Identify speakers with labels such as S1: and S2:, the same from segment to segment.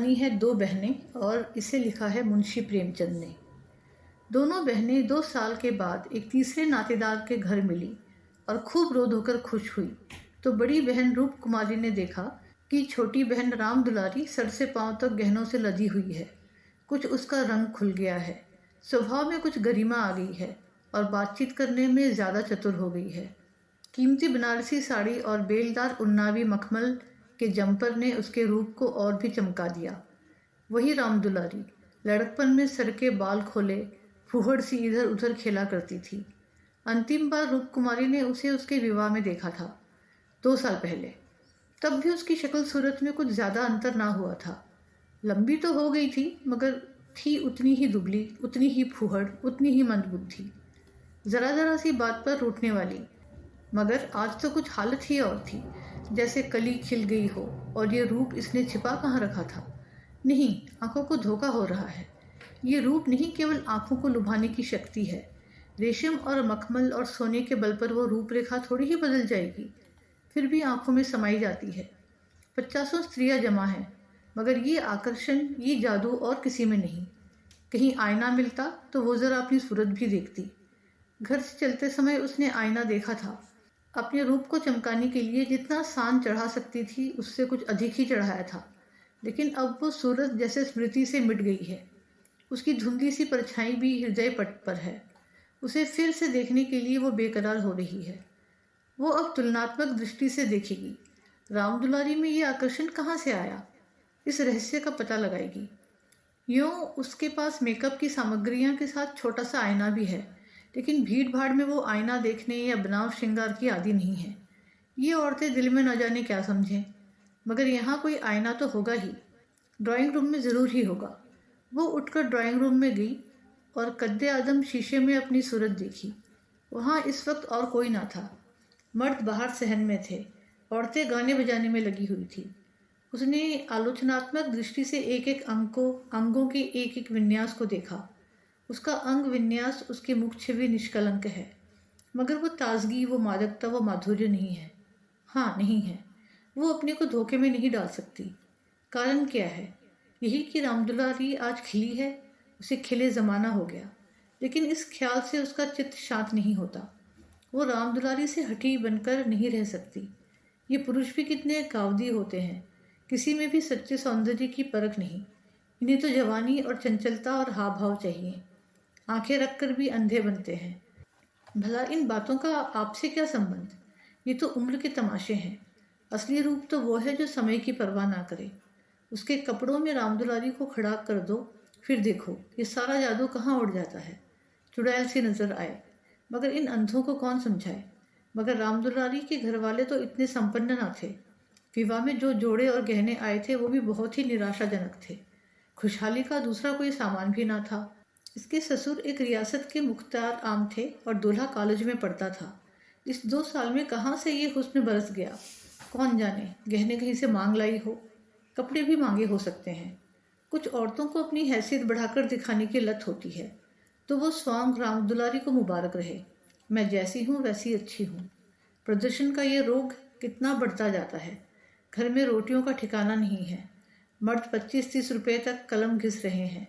S1: कहानी है दो बहनें और इसे लिखा है मुंशी प्रेमचंद ने। दोनों बहनें 2 साल के बाद एक तीसरे नातेदार के घर मिली और खूब रो धोकर खुश हुई। तो बड़ी बहन रूप कुमारी ने देखा कि छोटी बहन राम दुलारी सर से पांव तक गहनों से लदी हुई है। कुछ उसका रंग खुल गया है, स्वभाव में कुछ गरिमा आ गई है और बातचीत करने में ज़्यादा चतुर हो गई है। कीमती बनारसी साड़ी और बेलदार उन्नावी मखमल के जम्पर ने उसके रूप को और भी चमका दिया। वही राम दुलारी लड़कपन में सर के बाल खोले फूहड़ सी इधर उधर खेला करती थी। अंतिम बार रूप कुमारी ने उसे उसके विवाह में देखा था, 2 साल पहले। तब भी उसकी शक्ल सूरत में कुछ ज़्यादा अंतर ना हुआ था। लंबी तो हो गई थी, मगर थी उतनी ही दुबली, उतनी ही फूहड़, उतनी ही मंदबुद्धि, ज़रा ज़रा सी बात पर रूठने वाली। मगर आज तो कुछ हालत ही और थी, जैसे कली खिल गई हो। और ये रूप इसने छिपा कहाँ रखा था? नहीं, आंखों को धोखा हो रहा है। ये रूप नहीं केवल आंखों को लुभाने की शक्ति है। रेशम और मखमल और सोने के बल पर वो रूपरेखा थोड़ी ही बदल जाएगी, फिर भी आंखों में समाई जाती है। 50 स्त्रियां जमा हैं, मगर ये आकर्षण, ये जादू और किसी में नहीं। कहीं आईना मिलता तो वो ज़रा अपनी सूरत भी देखती। घर से चलते समय उसने आईना देखा था। अपने रूप को चमकाने के लिए जितना सान चढ़ा सकती थी उससे कुछ अधिक ही चढ़ाया था। लेकिन अब वो सूरत जैसे स्मृति से मिट गई है। उसकी धुंधली सी परछाई भी हृदय पट पर है। उसे फिर से देखने के लिए वो बेकरार हो रही है। वो अब तुलनात्मक दृष्टि से देखेगी। राम दुलारी में ये आकर्षण कहाँ से आया? इस रहस्य का पता लगाएगी। यूँ उसके पास मेकअप की सामग्रियाँ के साथ छोटा सा आईना भी है, लेकिन भीड़ भाड़ में वो आईना देखने या बनाव श्रृंगार की आदी नहीं है। ये औरतें दिल में न जाने क्या समझें, मगर यहाँ कोई आईना तो होगा ही। ड्राइंग रूम में ज़रूर ही होगा। वो उठकर ड्राइंग रूम में गई और कद्दे आदम शीशे में अपनी सूरत देखी। वहाँ इस वक्त और कोई ना था। मर्द बाहर सहन में थे, औरतें गाने बजाने में लगी हुई थी। उसने आलोचनात्मक दृष्टि से एक एक अंगों के एक एक विन्यास को देखा। उसका अंग विन्यास, उसकी मुख छवि निष्कलंक है, मगर वो ताजगी, वो मादकता, वो माधुर्य नहीं है। हाँ, नहीं है। वो अपने को धोखे में नहीं डाल सकती। कारण क्या है? यही कि रामदुलारी आज खिली है, उसे खिले ज़माना हो गया। लेकिन इस ख्याल से उसका चित्त शांत नहीं होता। वो रामदुलारी से हठी बनकर नहीं रह सकती। ये पुरुष भी कितने कावदी होते हैं, किसी में भी सच्चे सौंदर्य की परख नहीं। इन्हें तो जवानी और चंचलता और हाव भाव चाहिए। आंखें रखकर भी अंधे बनते हैं। भला इन बातों का आपसे क्या संबंध? ये तो उम्र के तमाशे हैं। असली रूप तो वो है जो समय की परवाह ना करे। उसके कपड़ों में रामदुलारी को खड़ा कर दो, फिर देखो ये सारा जादू कहाँ उड़ जाता है। चुड़ैल सी नजर आए, मगर इन अंधों को कौन समझाए? मगर रामदुलारी के घर वाले तो इतने संपन्न ना थे। विवाह में जो जोड़े और गहने आए थे वो भी बहुत ही निराशाजनक थे। खुशहाली का दूसरा कोई सामान भी ना था। इसके ससुर एक रियासत के मुख्तार आम थे और दूल्हा कॉलेज में पढ़ता था। इस 2 साल में कहाँ से ये हुस्न बरस गया, कौन जाने। गहने कहीं से मांग लाई हो, कपड़े भी मांगे हो सकते हैं। कुछ औरतों को अपनी हैसियत बढ़ाकर दिखाने की लत होती है, तो वो स्वांग राम दुलारी को मुबारक रहे। मैं जैसी हूँ वैसी अच्छी हूँ। प्रदर्शन का ये रोग कितना बढ़ता जाता है। घर में रोटियों का ठिकाना नहीं है। मर्द 25-30 रुपये तक कलम घिस रहे हैं,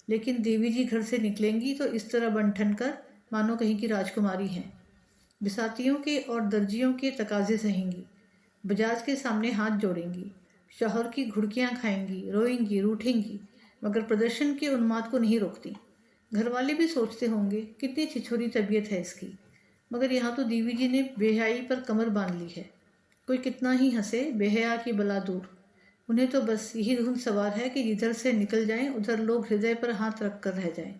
S1: लेकिन देवी जी घर से निकलेंगी तो इस तरह बन ठन कर मानो कहीं की राजकुमारी हैं। बिसातियों के और दर्जियों के तकाजे सहेंगी, बजाज के सामने हाथ जोड़ेंगी, शौहर की घुड़कियां खाएंगी, रोएंगी, रूठेंगी, मगर प्रदर्शन के उन्माद को नहीं रोकती। घर वाले भी सोचते होंगे कितनी छिछोरी तबीयत है इसकी, मगर यहाँ तो देवी जी ने बेहयाई पर कमर बांध ली है। कोई कितना ही हंसे, बेहया की बला दूर। उन्हें तो बस यही धुन सवार है कि जिधर से निकल जाएं उधर लोग हृदय पर हाथ रख कर रह जाएं।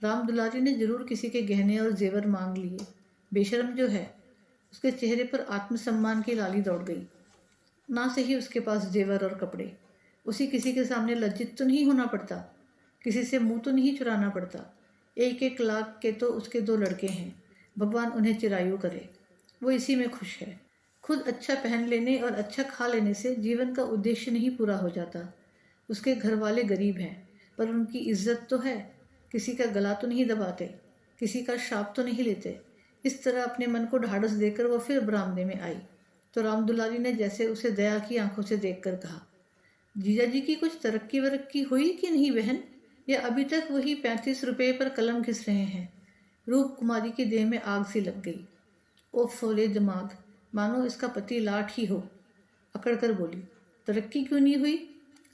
S1: राम दुलारी ने जरूर किसी के गहने और जेवर मांग लिए। बेशर्म जो है, उसके चेहरे पर आत्मसम्मान की लाली दौड़ गई। ना सही उसके पास जेवर और कपड़े। उसी किसी के सामने लज्जित तो नहीं होना पड़ता, किसी से मुंह तो नहीं चुराना पड़ता। 1-1 लाख के तो उसके 2 लड़के हैं, भगवान उन्हें चिरायु करे। वो इसी में खुश है। खुद अच्छा पहन लेने और अच्छा खा लेने से जीवन का उद्देश्य नहीं पूरा हो जाता। उसके घर वाले गरीब हैं, पर उनकी इज्जत तो है। किसी का गला तो नहीं दबाते, किसी का शाप तो नहीं लेते। इस तरह अपने मन को ढाढ़स देकर वो फिर बरामदे में आई, तो राम दुलारी ने जैसे उसे दया की आंखों से देखकर कहा, जीजा जी की कुछ तरक्की वरक्की हुई कि नहीं बहन, या अभी तक वही 35 रुपये पर कलम घिस रहे हैं? रूप कुमारी की देह में आग सी लग गई। ओ फोले दिमाग, मानो इसका पति लाठ ही हो। अकड़ कर बोली, तरक्की क्यों नहीं हुई?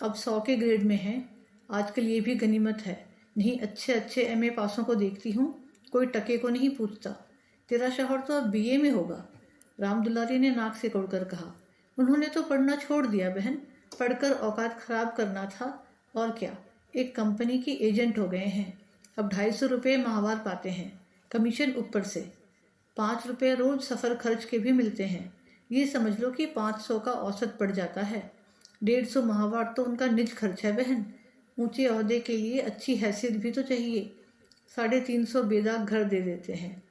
S1: अब 100 के ग्रेड में है। आजकल ये भी गनीमत है, नहीं अच्छे अच्छे एमए पासों को देखती हूँ, कोई टके को नहीं पूछता। तेरा शौहर तो अब बीए में होगा। राम दुलारी ने नाक से कोड़कर कहा। उन्होंने तो पढ़ना छोड़ दिया बहन, पढ़कर औकात खराब करना था और क्या। एक कंपनी की एजेंट हो गए हैं। अब 250 रुपये माहवार पाते हैं, कमीशन ऊपर से। 5 रुपये रोज सफ़र खर्च के भी मिलते हैं। ये समझ लो कि 500 का औसत पड़ जाता है। 150 माहवार तो उनका निज खर्च है बहन। ऊंचे ओहदे के लिए अच्छी हैसियत भी तो चाहिए। 350 बेदाग घर दे देते हैं,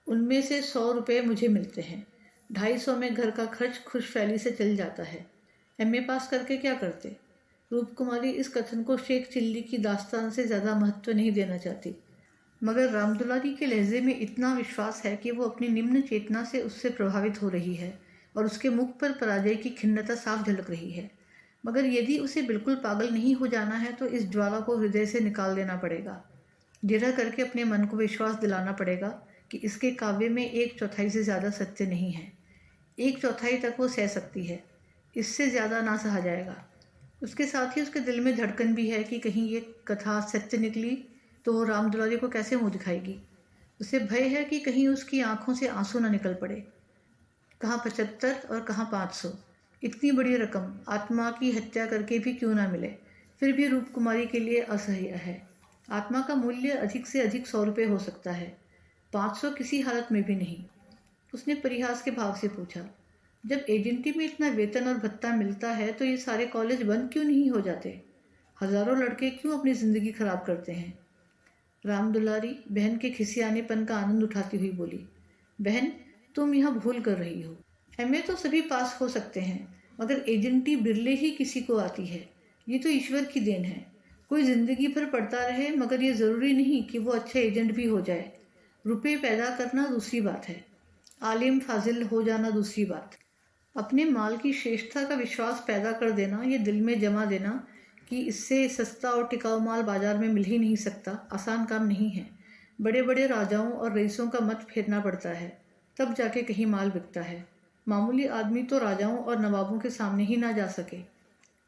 S1: उनमें से 100 रुपये मुझे मिलते हैं। 250 में घर का खर्च खुशफैली से चल जाता है। एमए पास करके क्या करते? रूप कुमारी इस कथन को शेख चिल्ली की दास्तान से ज़्यादा महत्व नहीं देना चाहती, मगर रामदुलारी के लहजे में इतना विश्वास है कि वो अपनी निम्न चेतना से उससे प्रभावित हो रही है और उसके मुख पर पराजय की खिन्नता साफ झलक रही है। मगर यदि उसे बिल्कुल पागल नहीं हो जाना है तो इस ज्वाला को हृदय से निकाल देना पड़ेगा। दृढ़ करके अपने मन को विश्वास दिलाना पड़ेगा कि इसके काव्य में 1/4 से ज़्यादा सत्य नहीं है। 1/4 तक वो सह सकती है, इससे ज़्यादा ना सहा जाएगा। उसके साथ ही उसके दिल में धड़कन भी है कि कहीं ये कथा सत्य निकली तो वो राम दुलारी को कैसे मुँह दिखाएगी। उसे भय है कि कहीं उसकी आंखों से आंसू न निकल पड़े। कहाँ 75 और कहाँ 500, इतनी बड़ी रकम आत्मा की हत्या करके भी क्यों ना मिले, फिर भी रूप कुमारी के लिए असह्य है। आत्मा का मूल्य अधिक से अधिक 100 रुपये हो सकता है, 500 किसी हालत में भी नहीं। उसने परिहास के भाव से पूछा, जब एजेंटी में इतना वेतन और भत्ता मिलता है तो ये सारे कॉलेज बंद क्यों नहीं हो जाते? हजारों लड़के क्यों अपनी जिंदगी खराब करते हैं? राम दुलारी बहन के खिसियानेपन का आनंद उठाती हुई बोली, बहन तुम यह भूल कर रही हो। एमए तो सभी पास हो सकते हैं, मगर एजेंटी बिरले ही किसी को आती है। ये तो ईश्वर की देन है। कोई जिंदगी भर पढ़ता रहे, मगर ये ज़रूरी नहीं कि वो अच्छा एजेंट भी हो जाए। रुपए पैदा करना दूसरी बात है, आलिम फाजिल हो जाना दूसरी बात। अपने माल की श्रेष्ठता का विश्वास पैदा कर देना, ये दिल में जमा देना कि इससे सस्ता और टिकाऊ माल बाजार में मिल ही नहीं सकता, आसान काम नहीं है। बड़े बड़े राजाओं और रईसों का मत फेरना पड़ता है, तब जाके कहीं माल बिकता है। मामूली आदमी तो राजाओं और नवाबों के सामने ही ना जा सके,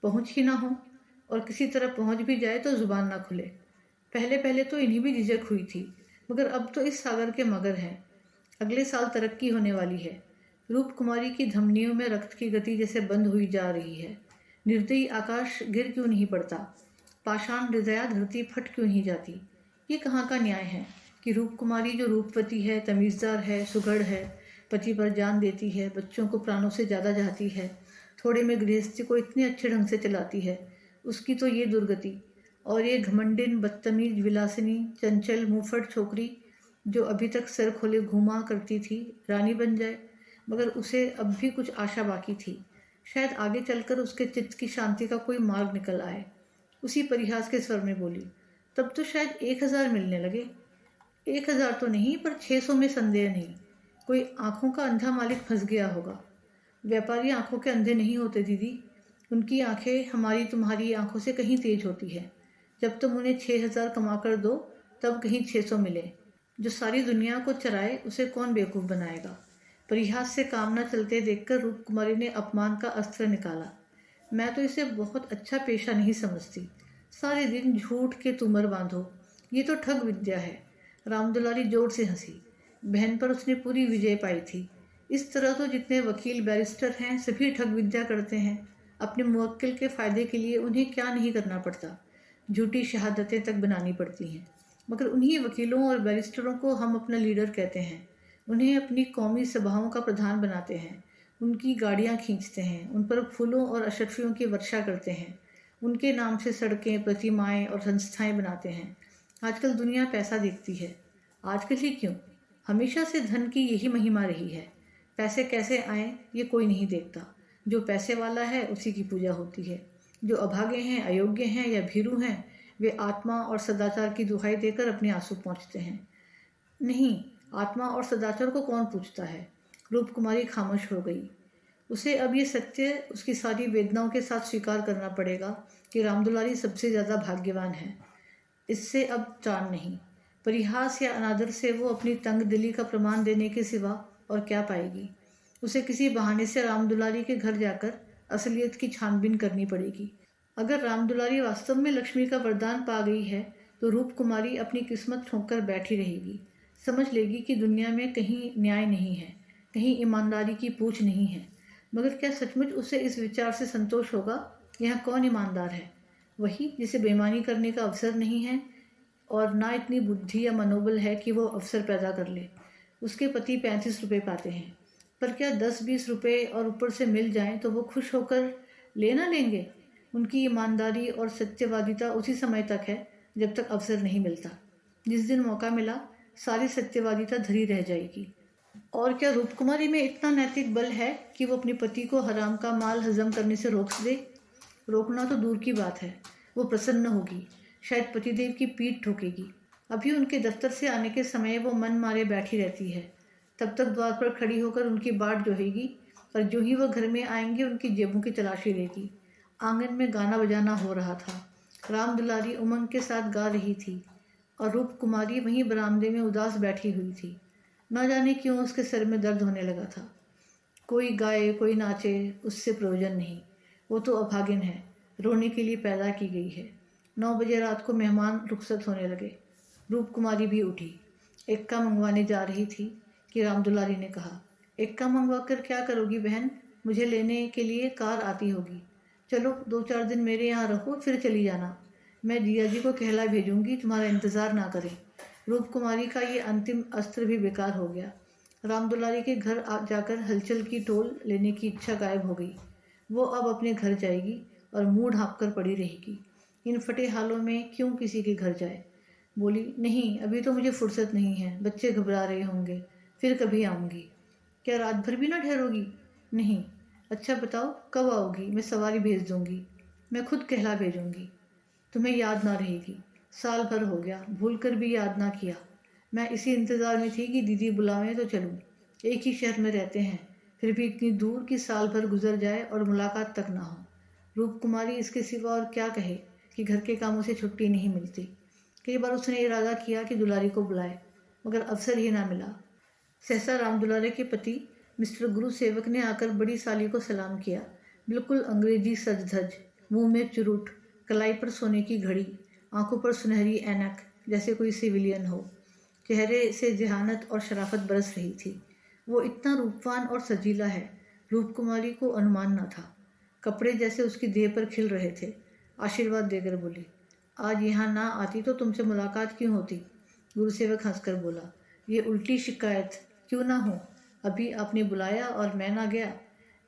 S1: पहुंच ही ना हो, और किसी तरह पहुंच भी जाए तो जुबान ना खुले। पहले पहले तो इन्हीं भी झिझक हुई थी, मगर अब तो इस सागर के मगर हैं। अगले साल तरक्की होने वाली है। रूप कुमारी की धमनियों में रक्त की गति जैसे बंद हुई जा रही है। निर्दयी आकाश गिर क्यों नहीं पड़ता? पाषाण हृदया धरती फट क्यों नहीं जाती? ये कहाँ का न्याय है कि रूप कुमारी जो रूपवती है, तमीज़दार है, सुघड़ है, पति पर जान देती है, बच्चों को प्राणों से ज़्यादा चाहती है, थोड़े में गृहस्थी को इतने अच्छे ढंग से चलाती है, उसकी तो ये दुर्गति। और ये घमंडिन, बदतमीज, विलासिनी, चंचल, मुंहफट छोकरी जो अभी तक सर खोले घूमा करती थी, रानी बन जाए। मगर उसे अब भी कुछ आशा बाकी थी। शायद आगे चलकर उसके चित्त की शांति का कोई मार्ग निकल आए। उसी परिहास के स्वर में बोली, तब तो शायद 1000 मिलने लगे। 1000 तो नहीं, पर 600 में संदेह नहीं। कोई आंखों का अंधा मालिक फंस गया होगा। व्यापारी आंखों के अंधे नहीं होते दीदी, उनकी आंखें हमारी तुम्हारी आंखों से कहीं तेज होती है। जब तुम उन्हें 6000 कमा कर दो तब कहीं 600 मिले। जो सारी दुनिया को चराए उसे कौन बेवकूफ़ बनाएगा? परिहास से काम न चलते देखकर रूप कुमारी ने अपमान का अस्त्र निकाला। मैं तो इसे बहुत अच्छा पेशा नहीं समझती। सारे दिन झूठ के तुमर बांधो, ये तो ठग विद्या है। रामदुलारी जोर से हंसी। बहन पर उसने पूरी विजय पाई थी। इस तरह तो जितने वकील बैरिस्टर हैं सभी ठग विद्या करते हैं। अपने मुवक्किल के फ़ायदे के लिए उन्हें क्या नहीं करना पड़ता, झूठी शहादतें तक बनानी पड़ती हैं। मगर उन्हीं वकीलों और बैरिस्टरों को हम अपना लीडर कहते हैं, उन्हें अपनी कौमी सभाओं का प्रधान बनाते हैं, उनकी गाड़ियाँ खींचते हैं, उन पर फूलों और अशर्फियों की वर्षा करते हैं, उनके नाम से सड़कें, प्रतिमाएं और संस्थाएं बनाते हैं। आजकल दुनिया पैसा देखती है। आजकल ही क्यों, हमेशा से धन की यही महिमा रही है। पैसे कैसे आए ये कोई नहीं देखता। जो पैसे वाला है उसी की पूजा होती है। जो अभागे हैं, अयोग्य हैं या भीरू हैं, वे आत्मा और सदाचार की दुहाई देकर अपने आंसू पहुँचते हैं। नहीं, आत्मा और सदाचार को कौन पूछता है? रूप कुमारी खामोश हो गई। उसे अब ये सत्य उसकी सारी वेदनाओं के साथ स्वीकार करना पड़ेगा कि रामदुलारी सबसे ज़्यादा भाग्यवान है। इससे अब त्राण नहीं। परिहास या अनादर से वो अपनी तंग दिली का प्रमाण देने के सिवा और क्या पाएगी। उसे किसी बहाने से रामदुलारी के घर जाकर असलियत की छानबीन करनी पड़ेगी। अगर रामदुलारी वास्तव में लक्ष्मी का वरदान पा गई है तो रूप कुमारी अपनी किस्मत ठोंक कर बैठी रहेगी। समझ लेगी कि दुनिया में कहीं न्याय नहीं है, कहीं ईमानदारी की पूछ नहीं है। मगर क्या सचमुच उसे इस विचार से संतोष होगा? यहाँ कौन ईमानदार है? वही जिसे बेईमानी करने का अवसर नहीं है और ना इतनी बुद्धि या मनोबल है कि वो अवसर पैदा कर ले। उसके पति 35 रुपये पाते हैं, पर क्या 10-20 रुपये और ऊपर से मिल जाएं तो वो खुश होकर ले ना लेंगे? उनकी ईमानदारी और सत्यवादिता उसी समय तक है जब तक अवसर नहीं मिलता। जिस दिन मौका मिला सारी सत्यवादिता धरी रह जाएगी। और क्या रूपकुमारी में इतना नैतिक बल है कि वो अपने पति को हराम का माल हजम करने से रोक दे? रोकना तो दूर की बात है, वो प्रसन्न होगी, शायद पतिदेव की पीठ ठोकेगी। अभी उनके दफ्तर से आने के समय वो मन मारे बैठी रहती है। तब तक द्वार पर खड़ी होकर उनकी बाट जोहेगी और जो ही वह घर में आएंगे उनकी जेबों की तलाशी लेगी। आंगन में गाना बजाना हो रहा था। राम दुलारी उमंग के साथ गा रही थी और रूप कुमारी वहीं बरामदे में उदास बैठी हुई थी। न जाने क्यों उसके सिर में दर्द होने लगा था। कोई गाए कोई नाचे उससे प्रयोजन नहीं, वो तो अभागिन है, रोने के लिए पैदा की गई है। 9 बजे रात को मेहमान रुखसत होने लगे। रूप कुमारी भी उठी, एक्का मंगवाने जा रही थी कि रामदुलारी ने कहा, एक्का मंगवा कर क्या करोगी बहन? मुझे लेने के लिए कार आती होगी। चलो 2-4 दिन मेरे यहाँ रहो फिर चली जाना। मैं जिया जी को कहला भेजूंगी, तुम्हारा इंतज़ार ना करें। रूप कुमारी का ये अंतिम अस्त्र भी बेकार हो गया। रामदुलारी के घर जाकर हलचल की टोल लेने की इच्छा गायब हो गई। वो अब अपने घर जाएगी और मुंह ढाँप कर पड़ी रहेगी। इन फटे हालों में क्यों किसी के घर जाए? बोली, नहीं अभी तो मुझे फुर्सत नहीं है, बच्चे घबरा रहे होंगे, फिर कभी आऊँगी। क्या रात भर भी ना ठहरोगी? नहीं। अच्छा बताओ कब आओगी? मैं सवारी भेज दूँगी, मैं खुद कहला भेजूँगी। तुम्हें याद ना रहेगी, साल भर हो गया, भूल कर भी याद ना किया। मैं इसी इंतज़ार में थी कि दीदी बुलावें तो चलूँ। एक ही शहर में रहते हैं, फिर भी इतनी दूर कि साल भर गुजर जाए और मुलाकात तक ना हो। रूप कुमारी इसके सिवा और क्या कहे कि घर के कामों से छुट्टी नहीं मिलती। कई बार उसने इरादा किया कि दुलारी को बुलाए, मगर अवसर ही ना मिला। सहसा राम दुलारे के पति मिस्टर गुरु सेवक ने आकर बड़ी साली को सलाम किया। बिल्कुल अंग्रेजी सज धज, मुंह में चुरुट, कलाई पर सोने की घड़ी, आंखों पर सुनहरी ऐनक, जैसे कोई सिविलियन हो। चेहरे से जहानत और शराफत बरस रही थी। वो इतना रूपवान और सजीला है, रूप कुमारी को अनुमान न था। कपड़े जैसे उसकी देह पर खिल रहे थे। आशीर्वाद देकर बोली, आज यहाँ ना आती तो तुमसे मुलाकात क्यों होती? गुरुसेवक हंसकर बोला, ये उल्टी शिकायत क्यों ना हो, अभी आपने बुलाया और मैं ना गया।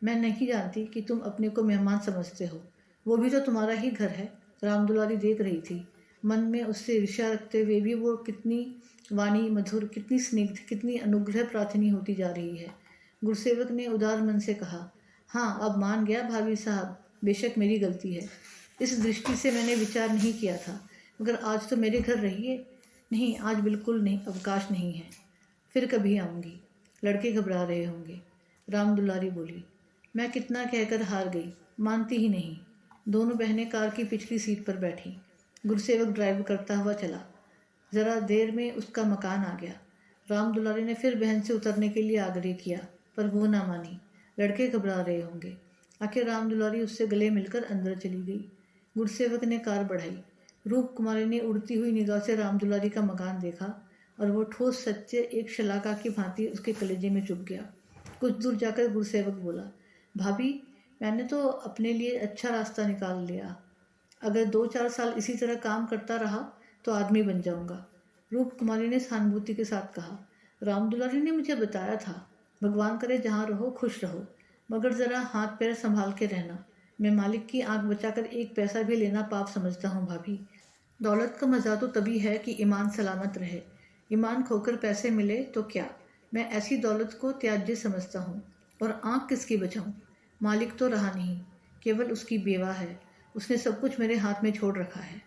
S1: मैं नहीं जानती कि तुम अपने को मेहमान समझते हो, वो भी तो तुम्हारा ही घर है। रामदुलारी देख रही थी, मन में उससे ईर्ष्या रखते हुए भी वो कितनी वाणी मधुर, कितनी स्निग्ध, कितनी अनुग्रह प्रार्थनी होती जा रही है। गुरुसेवक ने उदार मन से कहा, हाँ अब मान गया भाभी साहब, बेशक मेरी गलती है। इस दृष्टि से मैंने विचार नहीं किया था, मगर आज तो मेरे घर रहिए। नहीं आज बिल्कुल नहीं, अवकाश नहीं है, फिर कभी आऊँगी। लड़के घबरा रहे होंगे। रामदुलारी बोली, मैं कितना कहकर हार गई, मानती ही नहीं। दोनों बहनें कार की पिछली सीट पर बैठी। गुरुसेवक ड्राइव करता हुआ चला। ज़रा देर में उसका मकान आ गया। राम दुलारी ने फिर बहन से उतरने के लिए आग्रह किया, पर वो ना मानी। लड़के घबरा रहे होंगे। आखिर राम दुलारी उससे गले मिलकर अंदर चली गई। गुरुसेवक ने कार बढ़ाई। रूप कुमारी ने उड़ती हुई निगाह से राम दुलारी का मकान देखा और वो ठोस सच्चे एक शलाका की भांति उसके कलेजे में चुभ गया। कुछ दूर जाकर गुरुसेवक बोला, भाभी मैंने तो अपने लिए अच्छा रास्ता निकाल लिया। अगर 2-4 साल इसी तरह काम करता रहा तो आदमी बन जाऊंगा। रूप कुमारी ने सहानुभूति के साथ कहा, रामदुलारी ने मुझे बताया था, भगवान करे जहाँ रहो खुश रहो, मगर ज़रा हाथ पैर संभाल के रहना। मैं मालिक की आंख बचाकर एक पैसा भी लेना पाप समझता हूँ भाभी। दौलत का मज़ा तो तभी है कि ईमान सलामत रहे। ईमान खोकर पैसे मिले तो क्या, मैं ऐसी दौलत को त्याज्य समझता हूँ। और आंख किसकी बचाऊँ? मालिक तो रहा नहीं, केवल उसकी बेवा है। उसने सब कुछ मेरे हाथ में छोड़ रखा है।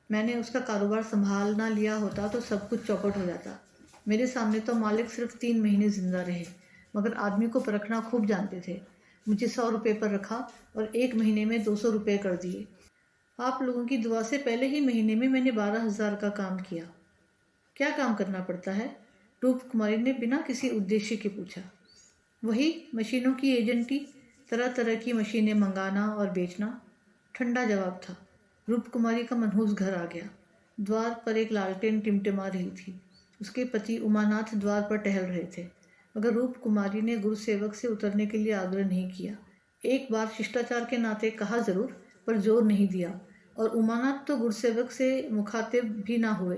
S1: मैंने उसका कारोबार संभाल ना लिया होता तो सब कुछ चौपट हो जाता। मेरे सामने तो मालिक सिर्फ 3 महीने जिंदा रहे, मगर आदमी को परखना खूब जानते थे। मुझे 100 रुपये पर रखा और 1 महीने में 200 रुपये कर दिए। आप लोगों की दुआ से पहले ही महीने में मैंने 12,000 का काम किया। क्या काम करना पड़ता है? रूप कुमारी ने बिना किसी उद्देश्य के पूछा। वही मशीनों की एजेंटी, तरह तरह की मशीनें मंगाना और बेचना, ठंडा जवाब था। रूप कुमारी का मनहूस घर आ गया। द्वार पर एक लालटेन टिमटिमा रही थी। उसके पति उमानाथ द्वार पर टहल रहे थे, मगर रूप कुमारी ने गुरुसेवक से उतरने के लिए आग्रह नहीं किया। एक बार शिष्टाचार के नाते कहा जरूर, पर जोर नहीं दिया, और उमानाथ तो गुरुसेवक से मुखातिब भी ना हुए।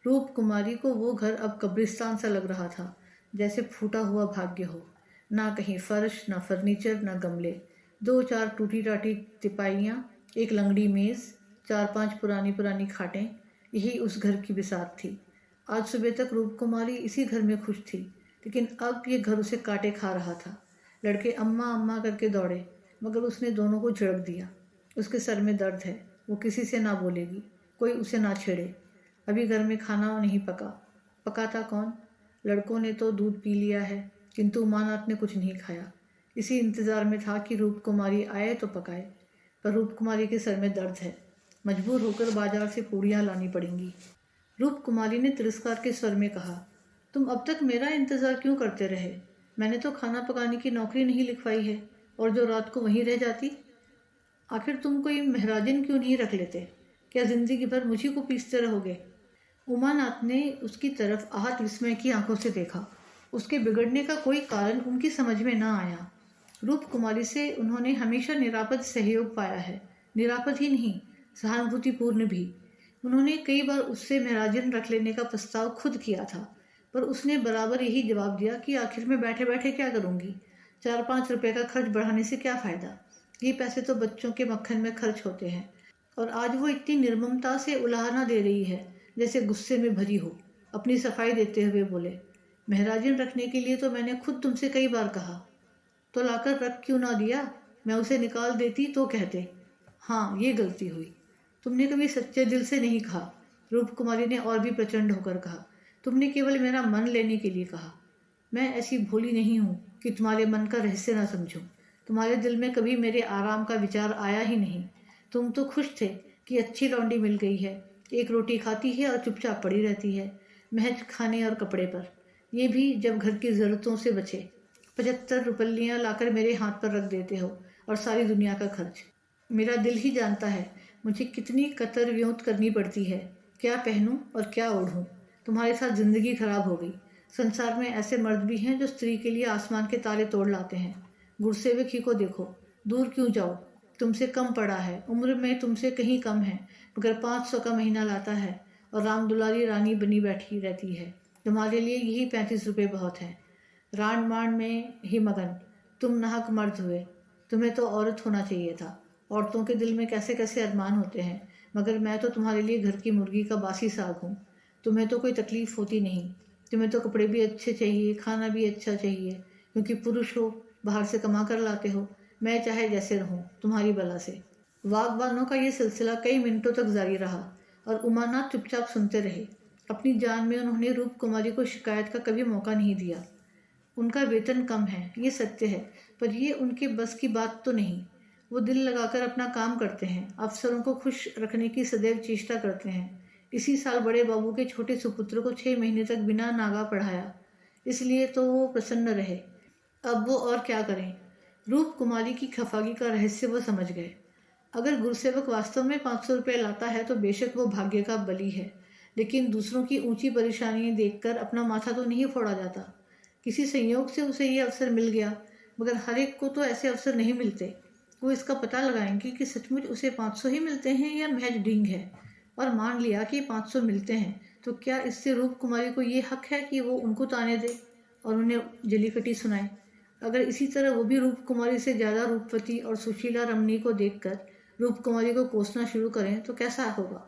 S1: रूप कुमारी को वो घर अब कब्रिस्तान सा लग रहा था, जैसे फूटा हुआ भाग्य हो। ना कहीं फर्श, ना फर्नीचर, ना गमले, 2-4 टूटी टाटी तिपाइयाँ, एक लंगड़ी मेज़, 4-5 पुरानी पुरानी खाटें, यही उस घर की बिसात थी। आज सुबह तक रूप कुमारी इसी घर में खुश थी, लेकिन अब ये घर उसे काटे खा रहा था। लड़के अम्मा अम्मा करके दौड़े, मगर उसने दोनों को झड़क दिया। उसके सर में दर्द है, वो किसी से ना बोलेगी, कोई उसे ना छेड़े। अभी घर में खाना नहीं पका। पकाता कौन? लड़कों ने तो दूध पी लिया है, किंतु उमानाथ ने कुछ नहीं खाया। इसी इंतज़ार में था कि रूप कुमारी आए तो पकाए, पर रूप कुमारी के सर में दर्द है। मजबूर होकर बाजार से पूड़ियाँ लानी पड़ेंगी। रूप कुमारी ने तिरस्कार के स्वर में कहा, तुम अब तक मेरा इंतज़ार क्यों करते रहे? मैंने तो खाना पकाने की नौकरी नहीं लिखवाई है, और जो रात को वहीं रह जाती। आखिर तुम कोई महराजिन क्यों नहीं रख लेते? क्या जिंदगी भर मुझी को पीसते रहोगे? उमानाथ ने उसकी तरफ आहत विस्मय की आंखों से देखा। उसके बिगड़ने का कोई कारण उनकी समझ में न आया। रूप कुमारी से उन्होंने हमेशा निरापद सहयोग पाया है, निरापद ही नहीं, सहानुभूतिपूर्ण भी। उन्होंने कई बार उससे महराजिन रख लेने का प्रस्ताव खुद किया था, पर उसने बराबर यही जवाब दिया कि आखिर में बैठे बैठे क्या करूँगी, 4-5 रुपये का खर्च बढ़ाने से क्या फ़ायदा, ये पैसे तो बच्चों के मक्खन में खर्च होते हैं। और आज वो इतनी निर्ममता से उलाहना दे रही है, जैसे गुस्से में भरी हो। अपनी सफाई देते हुए बोले, महराजिन रखने के लिए तो मैंने खुद तुमसे कई बार कहा, तो लाकर रख क्यों ना दिया? मैं उसे निकाल देती तो कहते। हाँ, ये गलती हुई। तुमने कभी सच्चे दिल से नहीं कहा, रूप कुमारी ने और भी प्रचंड होकर कहा। तुमने केवल मेरा मन लेने के लिए कहा। मैं ऐसी भोली नहीं हूँ कि तुम्हारे मन का रहस्य ना समझूं। तुम्हारे दिल में कभी मेरे आराम का विचार आया ही नहीं। तुम तो खुश थे कि अच्छी लौंडी मिल गई है, एक रोटी खाती है और चुपचाप पड़ी रहती है, महज खाने और कपड़े पर, ये भी जब घर की ज़रूरतों से बचे। 75 रुपलियाँ लाकर मेरे हाथ पर रख देते हो, और सारी दुनिया का खर्च। मेरा दिल ही जानता है मुझे कितनी कतर व्योत करनी पड़ती है, क्या पहनूं और क्या ओढ़ूं। तुम्हारे साथ ज़िंदगी खराब हो गई। संसार में ऐसे मर्द भी हैं जो स्त्री के लिए आसमान के तारे तोड़ लाते हैं। गुरसेवक ही को देखो, दूर क्यों जाओ, तुमसे कम पड़ा है, उम्र में तुमसे कहीं कम है, मगर 500 का महीना लाता है और राम दुलारी रानी बनी बैठी रहती है। तुम्हारे लिए यही 35 रुपये बहुत है। रांड मांड में ही मगन, तुम नाहक मर्द हुए। तुम्हें तो औरत होना चाहिए था। औरतों के दिल में कैसे कैसे अरमान होते हैं, मगर मैं तो तुम्हारे लिए घर की मुर्गी का बासी साग हूँ। तुम्हें तो कोई तकलीफ होती नहीं। तुम्हें तो कपड़े भी अच्छे चाहिए, खाना भी अच्छा चाहिए, क्योंकि पुरुष हो, बाहर से कमा कर लाते हो। मैं चाहे जैसे रहूं, तुम्हारी बला से। वागवानों का ये सिलसिला कई मिनटों तक जारी रहा, और उमानाथ चुपचाप सुनते रहे। अपनी जान में उन्होंने रूप कुमारी को शिकायत का कभी मौका नहीं दिया। उनका वेतन कम है, ये सत्य है, पर ये उनके बस की बात तो नहीं। वो दिल लगाकर अपना काम करते हैं, अफसरों को खुश रखने की सदैव चेष्टा करते हैं। इसी साल बड़े बाबू के छोटे सुपुत्र को 6 महीने तक बिना नागा पढ़ाया, इसलिए तो वो प्रसन्न रहे। अब वो और क्या करें? रूप कुमारी की खफागी का रहस्य वो समझ गए। अगर गुरुसेवक वास्तव में 500 रुपये लाता है तो बेशक वो भाग्य का बली है, लेकिन दूसरों की ऊंची परेशानी देखकर अपना माथा तो नहीं फोड़ा जाता। किसी संयोग से उसे ये अवसर मिल गया, मगर हर एक को तो ऐसे अवसर नहीं मिलते। वो इसका पता लगाएंगे कि सचमुच उसे 500 ही मिलते हैं या महज ढींग है। और मान लिया कि 500 मिलते हैं, तो क्या इससे रूप कुमारी को ये हक है कि वो उनको ताने दे और उन्हें जलीकटी सुनाए? अगर इसी तरह वो भी रूप कुमारी से ज़्यादा रूपवती और सुशीला रमणी को देखकर रूप कुमारी को कोसना शुरू करें तो कैसा होगा?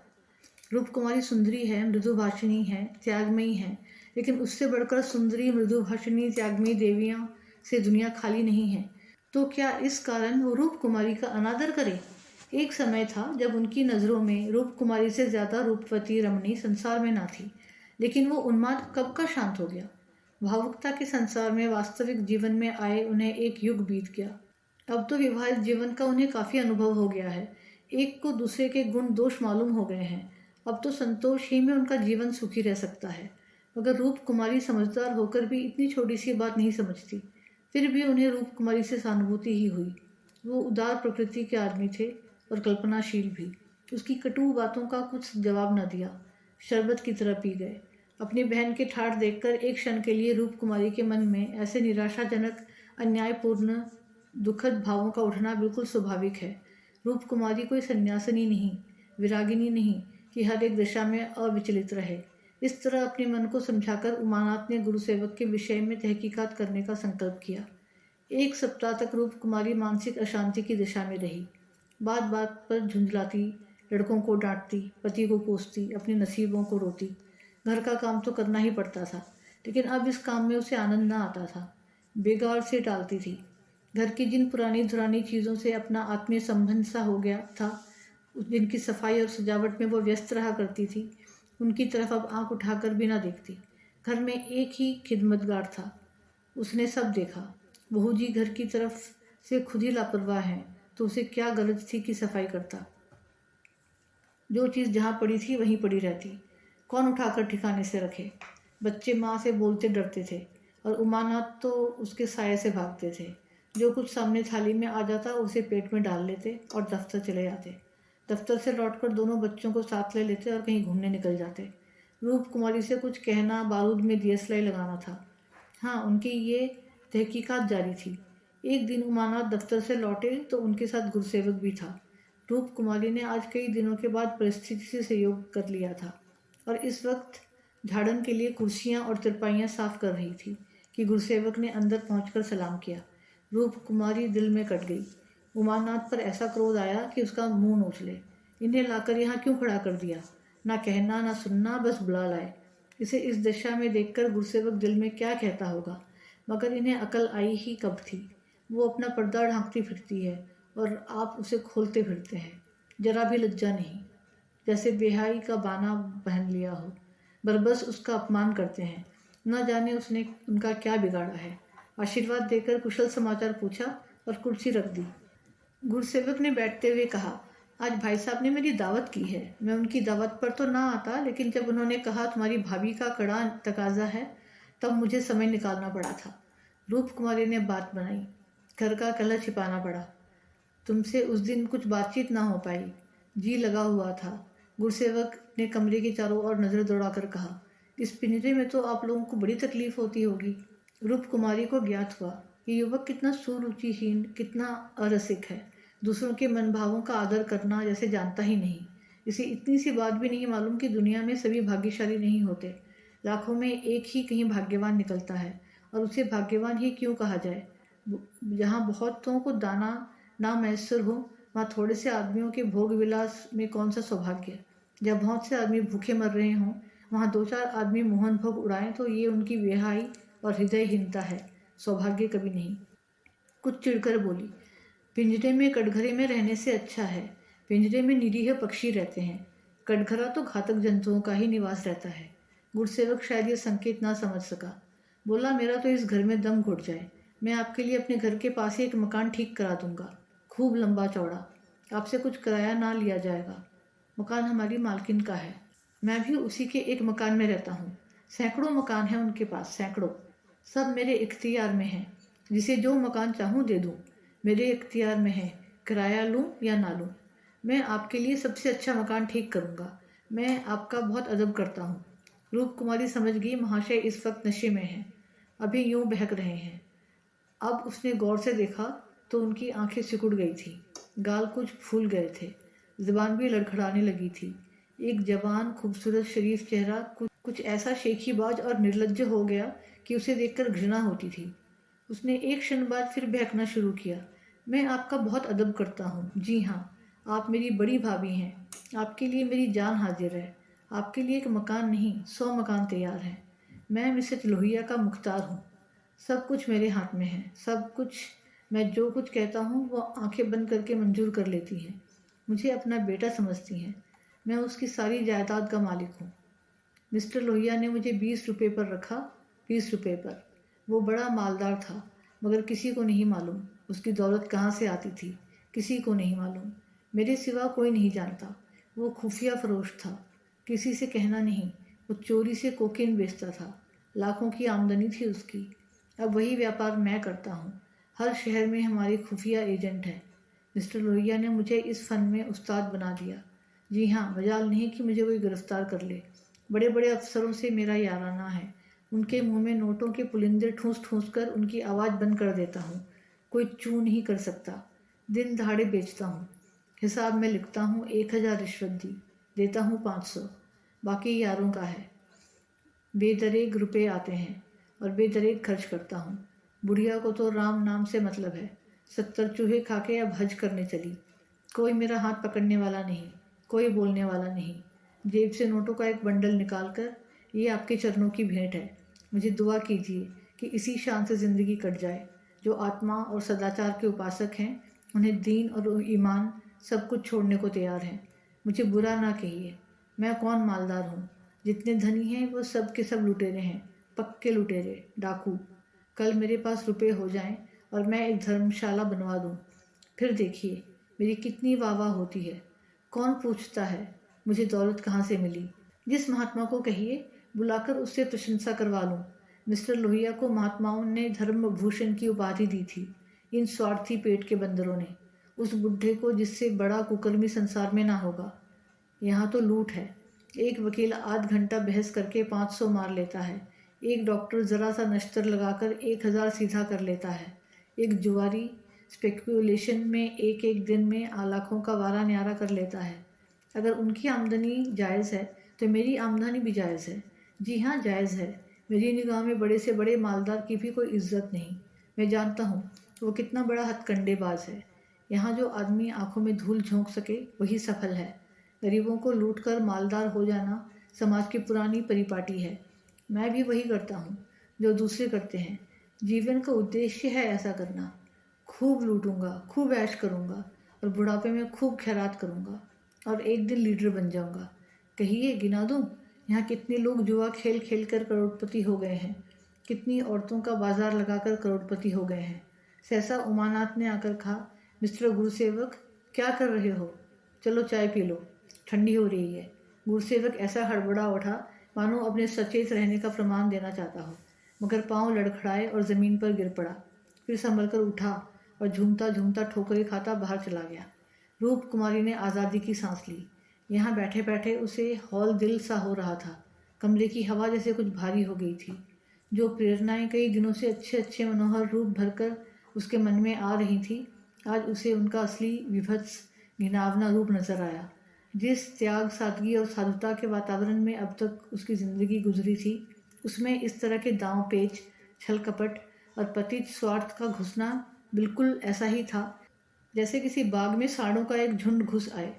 S1: रूप कुमारी सुंदरी है, मृदुभाषिणी है, त्यागमयी है, लेकिन उससे बढ़कर सुंदरी, मृदुभाषिणी, त्यागमयी देवियां से दुनिया खाली नहीं है। तो क्या इस कारण वो रूप कुमारी का अनादर करे? एक समय था जब उनकी नज़रों में रूप कुमारी से ज़्यादा रूपवती रमणी संसार में ना थी, लेकिन वो उन्माद कब का शांत हो गया। भावुकता के संसार में वास्तविक जीवन में आए उन्हें एक युग बीत गया। अब तो विवाहित जीवन का उन्हें काफ़ी अनुभव हो गया है। एक को दूसरे के गुण दोष मालूम हो गए हैं। अब तो संतोष ही में उनका जीवन सुखी रह सकता है। मगर रूप कुमारी समझदार होकर भी इतनी छोटी सी बात नहीं समझती। फिर भी उन्हें रूप कुमारी से सहानुभूति ही हुई। वो उदार प्रकृति के आदमी थे और कल्पनाशील भी। उसकी कटु बातों का कुछ जवाब न दिया, शरबत की तरह पी गए। अपनी बहन के ठाठ देखकर एक क्षण के लिए रूप कुमारी के मन में ऐसे निराशाजनक, अन्यायपूर्ण, दुखद भावों का उठना बिल्कुल स्वाभाविक है। रूप कुमारी कोई सन्यासिनी नहीं, विरागिनी नहीं कि हर एक दशा में अविचलित रहे। इस तरह अपने मन को समझाकर उमानाथ ने गुरुसेवक के विषय में तहकीकात करने का संकल्प किया। 1 सप्ताह तक रूप कुमारी मानसिक अशांति की दशा में रही। बात बात पर झुंझलाती, लड़कों को डांटती, पति को कोसती, अपने नसीबों को रोती। घर का काम तो करना ही पड़ता था, लेकिन अब इस काम में उसे आनंद न आता था। बेगार से टालती थी। घर की जिन पुरानी धुरानी चीज़ों से अपना आत्मीय संबंध सा हो गया था, जिनकी सफाई और सजावट में वो व्यस्त रहा करती थी, उनकी तरफ अब आंख उठाकर भी ना देखती। घर में एक ही खिदमतगार था, उसने सब देखा। बहू जी घर की तरफ से खुद ही लापरवाह है, तो उसे क्या गलत थी कि सफाई करता। जो चीज़ जहाँ पड़ी थी वहीं पड़ी रहती, कौन उठाकर ठिकाने से रखे। बच्चे माँ से बोलते डरते थे और उमानाथ तो उसके साये से भागते थे। जो कुछ सामने थाली में आ जाता उसे पेट में डाल लेते और दफ्तर चले जाते। दफ्तर से लौटकर दोनों बच्चों को साथ ले लेते और कहीं घूमने निकल जाते। रूप कुमारी से कुछ कहना, बारूद में दियसलाई लगाना था। हाँ, उनकी ये तहकीकात जारी थी। एक दिन उमानाथ दफ्तर से लौटे तो उनके साथ गुरुसेवक भी था। रूप कुमारी ने आज कई दिनों के बाद परिस्थिति से सहयोग कर लिया था और इस वक्त झाड़न के लिए कुर्सियां और तिरपाइयाँ साफ कर रही थी कि गुरुसेवक ने अंदर पहुंचकर सलाम किया। रूप कुमारी दिल में कट गई। उमानाथ पर ऐसा क्रोध आया कि उसका मुंह नोच ले। इन्हें लाकर यहाँ क्यों खड़ा कर दिया? ना कहना ना सुनना, बस बुला लाए। इसे इस दशा में देखकर गुरुसेवक दिल में क्या कहता होगा, मगर इन्हें अकल आई ही कब थी। वो अपना पर्दा ढांकती फिरती है और आप उसे खोलते फिरते हैं। जरा भी लज्जा नहीं, जैसे बेहाई का बाना पहन लिया हो। बरबस उसका अपमान करते हैं। न जाने उसने उनका क्या बिगाड़ा है। आशीर्वाद देकर कुशल समाचार पूछा और कुर्सी रख दी। गुरुसेवक ने बैठते हुए कहा, आज भाई साहब ने मेरी दावत की है। मैं उनकी दावत पर तो ना आता, लेकिन जब उन्होंने कहा तुम्हारी भाभी का कड़ा तकाजा है, तब मुझे समय निकालना पड़ा था। रूप कुमारी ने बात बनाई। घर का कलह छिपाना पड़ा। तुमसे उस दिन कुछ बातचीत ना हो पाई। जी लगा हुआ था। गुरुसेवक ने कमरे के चारों ओर नजर दौड़ाकर कहा, इस पिंजरे में तो आप लोगों को बड़ी तकलीफ होती होगी। रूप कुमारी को ज्ञात हुआ कि युवक कितना सुरुचिहीन, कितना अरसिक है। दूसरों के मन भावों का आदर करना जैसे जानता ही नहीं। इसे इतनी सी बात भी नहीं मालूम कि दुनिया में सभी भाग्यशाली नहीं होते। लाखों में एक ही कहीं भाग्यवान निकलता है, और उसे भाग्यवान ही क्यों कहा जाए। जहाँ बहुतों को दाना ना मैसर हो, वहाँ थोड़े से आदमियों के भोग विलास में कौन सा सौभाग्य। जब बहुत से आदमी भूखे मर रहे हों, वहाँ 2-4 आदमी मोहन भोग उड़ाएं तो ये उनकी बेहाई और हृदयहीनता है, सौभाग्य कभी नहीं। कुछ चिढ़कर बोली, पिंजरे में कटघरे में रहने से अच्छा है। पिंजरे में निरीह पक्षी रहते हैं, कटघरा तो घातक जंतुओं का ही निवास रहता है। गुरुसेवक शायद ये संकेत ना समझ सका। बोला, मेरा तो इस घर में दम घुट जाए। मैं आपके लिए अपने घर के पास ही एक मकान ठीक करा दूंगा, खूब लंबा चौड़ा। आपसे कुछ किराया ना लिया जाएगा। मकान हमारी मालकिन का है। मैं भी उसी के एक मकान में रहता हूँ। सैकड़ों मकान हैं उनके पास, सैकड़ों। सब मेरे इख्तियार में हैं। जिसे जो मकान चाहूँ दे दूँ, मेरे इख्तियार में है। किराया लूँ या ना लूँ, मैं आपके लिए सबसे अच्छा मकान ठीक करूँगा। मैं आपका बहुत अदब करता हूँ। रूप कुमारी समझ गई महाशय इस वक्त नशे में हैं, अभी यूं बहक रहे हैं। अब उसने गौर से देखा तो उनकी आंखें सिकुड़ गई थी, गाल कुछ फूल गए थे, जुबान भी लड़खड़ाने लगी थी। एक जवान खूबसूरत शरीफ चेहरा कुछ ऐसा शेखीबाज और निर्लज्ज हो गया कि उसे देखकर घृणा होती थी। उसने एक क्षण बाद फिर बहकना शुरू किया। मैं आपका बहुत अदब करता हूँ। जी हाँ, आप मेरी बड़ी भाभी हैं। आपके लिए मेरी जान हाजिर है। आपके लिए एक मकान नहीं, 100 मकान तैयार हैं। मैं मिसेज लोहिया का मुख्तार हूँ। सब कुछ मेरे हाथ में है, सब कुछ। मैं जो कुछ कहता हूँ वो आंखें बंद करके मंजूर कर लेती हैं। मुझे अपना बेटा समझती हैं। मैं उसकी सारी जायदाद का मालिक हूँ। मिस्टर लोहिया ने मुझे 20 रुपये पर रखा, 20 रुपये पर। वो बड़ा मालदार था, मगर किसी को नहीं मालूम। उसकी दौलत कहाँ से आती थी किसी को नहीं मालूम, मेरे सिवा कोई नहीं जानता। वो खुफिया फरोश था, किसी से कहना नहीं। वो चोरी से कोकीन बेचता था, लाखों की आमदनी थी उसकी। अब वही व्यापार मैं करता हूँ। हर शहर में हमारे खुफिया एजेंट हैं। मिस्टर लोहिया ने मुझे इस फन में उस्ताद बना दिया। जी हाँ, मजाल नहीं कि मुझे कोई गिरफ्तार कर ले। बड़े बड़े अफसरों से मेरा याराना है। उनके मुंह में नोटों के पुलिंदे ठूस ठूस कर उनकी आवाज़ बंद कर देता हूँ। कोई चू नहीं कर सकता। दिन दहाड़े बेचता हूँ। हिसाब में लिखता हूँ 1,000 रिश्वत दी, देता हूँ 500, बाकी यारों का है। बेदरेग रुपए आते हैं और बेदरेग खर्च करता हूँ। बुढ़िया को तो राम नाम से मतलब है। 70 चूहे खा के अब हज करने चली। कोई मेरा हाथ पकड़ने वाला नहीं, कोई बोलने वाला नहीं। जेब से नोटों का एक बंडल निकाल कर, ये आपके चरणों की भेंट है। मुझे दुआ कीजिए कि इसी शान से ज़िंदगी कट जाए। जो आत्मा और सदाचार के उपासक हैं, उन्हें दीन और ईमान सब कुछ छोड़ने को तैयार हैं। मुझे बुरा ना कहिए, मैं कौन मालदार हूँ। जितने धनी हैं वो सब के सब लुटेरे हैं, पक्के लुटेरे, डाकू। कल मेरे पास रुपए हो जाएं और मैं एक धर्मशाला बनवा दूँ, फिर देखिए मेरी कितनी वाह वाह होती है। कौन पूछता है मुझे दौलत कहाँ से मिली। जिस महात्मा को कहिए बुलाकर उससे प्रशंसा करवा लूँ। मिस्टर लोहिया को महात्माओं ने धर्म भूषण की उपाधि दी थी, इन स्वार्थी पेट के बंदरों ने। उस बुढ़े को जिससे बड़ा कुकर्मी संसार में ना होगा। यहाँ तो लूट है। एक वकील आध घंटा बहस करके 500 मार लेता है। एक डॉक्टर ज़रा सा नश्तर लगाकर 1,000 सीधा कर लेता है। एक जुआरी स्पेकुलेशन में एक एक दिन में लाखों का वारा न्यारा कर लेता है। अगर उनकी आमदनी जायज़ है तो मेरी आमदनी भी जायज़ है। जी हाँ, जायज़ है। मेरी निगाह में बड़े से बड़े मालदार की भी कोई इज्जत नहीं। मैं जानता हूँ वो कितना बड़ा हथकंडेबाज है। यहाँ जो आदमी आंखों में धूल झोंक सके वही सफल है। गरीबों को लूट कर मालदार हो जाना समाज की पुरानी परिपाटी है। मैं भी वही करता हूँ जो दूसरे करते हैं। जीवन का उद्देश्य है ऐसा करना। खूब लूटूंगा, खूब ऐश करूंगा और बुढ़ापे में खूब खैरात करूंगा और एक दिन लीडर बन जाऊंगा। कहिए, गिना दूं यहाँ कितने लोग जुआ खेल खेल कर करोड़पति हो गए हैं, कितनी औरतों का बाजार लगाकर करोड़पति हो गए हैं। सहसा उमानाथ ने आकर कहा, मिस्टर गुरुसेवक, क्या कर रहे हो? चलो चाय पी लो, ठंडी हो रही है। गुरुसेवक ऐसा हड़बड़ा उठा मानो अपने सचेत रहने का प्रमाण देना चाहता हो, मगर पाँव लड़खड़ाए और ज़मीन पर गिर पड़ा। फिर संभल कर उठा और झूमता झूमता ठोकरें खाता बाहर चला गया। रूप कुमारी ने आज़ादी की सांस ली। यहाँ बैठे बैठे उसे हौल दिल सा हो रहा था। कमरे की हवा जैसे कुछ भारी हो गई थी। जो प्रेरणाएं कई दिनों से अच्छे अच्छे मनोहर रूप भरकर उसके मन में आ रही थी, आज उसे उनका असली विभत्स घिनावना रूप नजर आया। जिस त्याग, सादगी और साधुता के वातावरण में अब तक उसकी ज़िंदगी गुजरी थी, उसमें इस तरह के दांव पेच, छल कपट और पतित स्वार्थ का घुसना बिल्कुल ऐसा ही था जैसे किसी बाग में सांडों का एक झुंड घुस आए।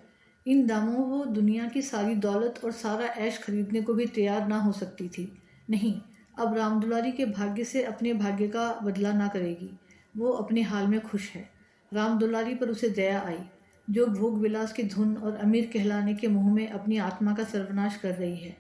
S1: इन दामों वो दुनिया की सारी दौलत और सारा ऐश खरीदने को भी तैयार ना हो सकती थी। नहीं, अब रामदुलारी के भाग्य से अपने भाग्य का बदला ना करेगी। वो अपने हाल में खुश है। रामदुलारी पर उसे दया आई, जो भोग विलास की धुन और अमीर कहलाने के मुंह में अपनी आत्मा का सर्वनाश कर रही है।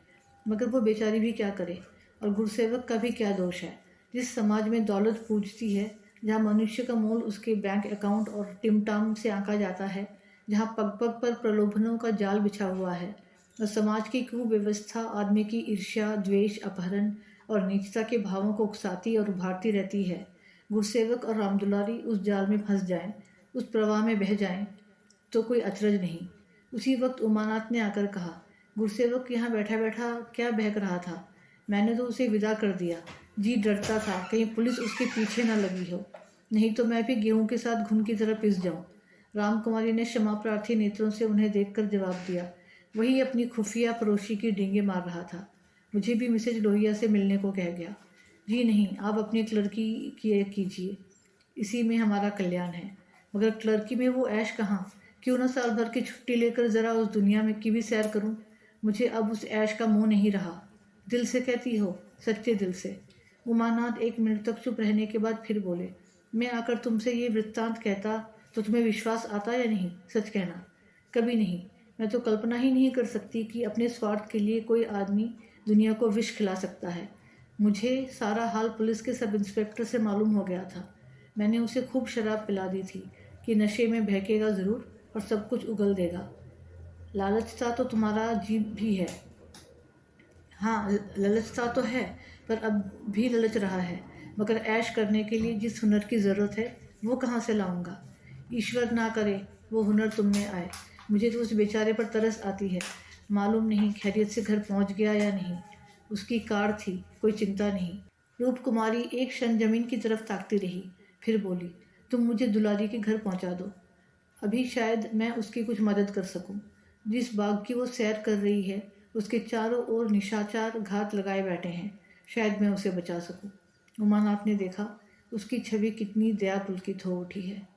S1: मगर वो बेचारी भी क्या करे, और गुरुसेवक का भी क्या दोष है। जिस समाज में दौलत पूजती है, जहाँ मनुष्य का मोल उसके बैंक अकाउंट और टिमटाम से आंका जाता है, जहाँ पग पग पर प्रलोभनों का जाल बिछा हुआ है और समाज की कुव्यवस्था आदमी की ईर्ष्या, द्वेष, अपहरण और नीचता के भावों को उकसाती और उभारती रहती है, गुरुसेवक और रामदुलारी उस जाल में फंस जाएं, उस प्रवाह में बह जाएं, तो कोई अचरज नहीं। उसी वक्त उमानाथ ने आकर कहा, गुरुसेवक यहाँ बैठा बैठा क्या बहक रहा था? मैंने तो उसे विदा कर दिया। जी डरता था कहीं पुलिस उसके पीछे न लगी हो, नहीं तो मैं भी गेहूं के साथ घुन की तरह पिस जाऊं। रामकुमारी ने क्षमा प्रार्थी नेत्रों से उन्हें देखकर जवाब दिया। वही अपनी खुफिया पड़ोसी की डींगे मार रहा था। मुझे भी मिसेज लोहिया से मिलने को कह गया। जी नहीं, आप अपनी क्लर्की कीजिए, इसी में हमारा कल्याण है। मगर क्लर्की में वो ऐश कहाँ? क्यों न साल भर की छुट्टी लेकर ज़रा उस दुनिया में की भी सैर करूं। मुझे अब उस ऐश का मोह नहीं रहा। दिल से कहती हो, सच्चे दिल से। उमानाथ 1 मिनट तक चुप रहने के बाद फिर बोले, मैं आकर तुमसे ये वृत्तांत कहता तो तुम्हें विश्वास आता या नहीं? सच कहना। कभी नहीं। मैं तो कल्पना ही नहीं कर सकती कि अपने स्वार्थ के लिए कोई आदमी दुनिया को विष खिला सकता है। मुझे सारा हाल पुलिस के सब इंस्पेक्टर से मालूम हो गया था। मैंने उसे खूब शराब पिला दी थी कि नशे में बहकेगा ज़रूर और सब कुछ उगल देगा। लालचता तो तुम्हारा जीव भी है। हाँ, ललचता तो है, पर अब भी ललच रहा है, मगर ऐश करने के लिए जिस हुनर की ज़रूरत है वो कहाँ से लाऊंगा। ईश्वर ना करे वो हुनर तुम में आए। मुझे तो उस बेचारे पर तरस आती है। मालूम नहीं खैरियत से घर पहुंच गया या नहीं। उसकी कार थी, कोई चिंता नहीं। रूप कुमारी एक क्षण जमीन की तरफ ताकती रही, फिर बोली, तुम मुझे दुलारी के घर पहुंचा दो। अभी शायद मैं उसकी कुछ मदद कर सकूं। जिस बाग की वो सैर कर रही है उसके चारों ओर निशाचर घात लगाए बैठे हैं। शायद मैं उसे बचा सकूं। उमानाथ ने देखा, उसकी छवि कितनी दया पुलकित हो उठी है।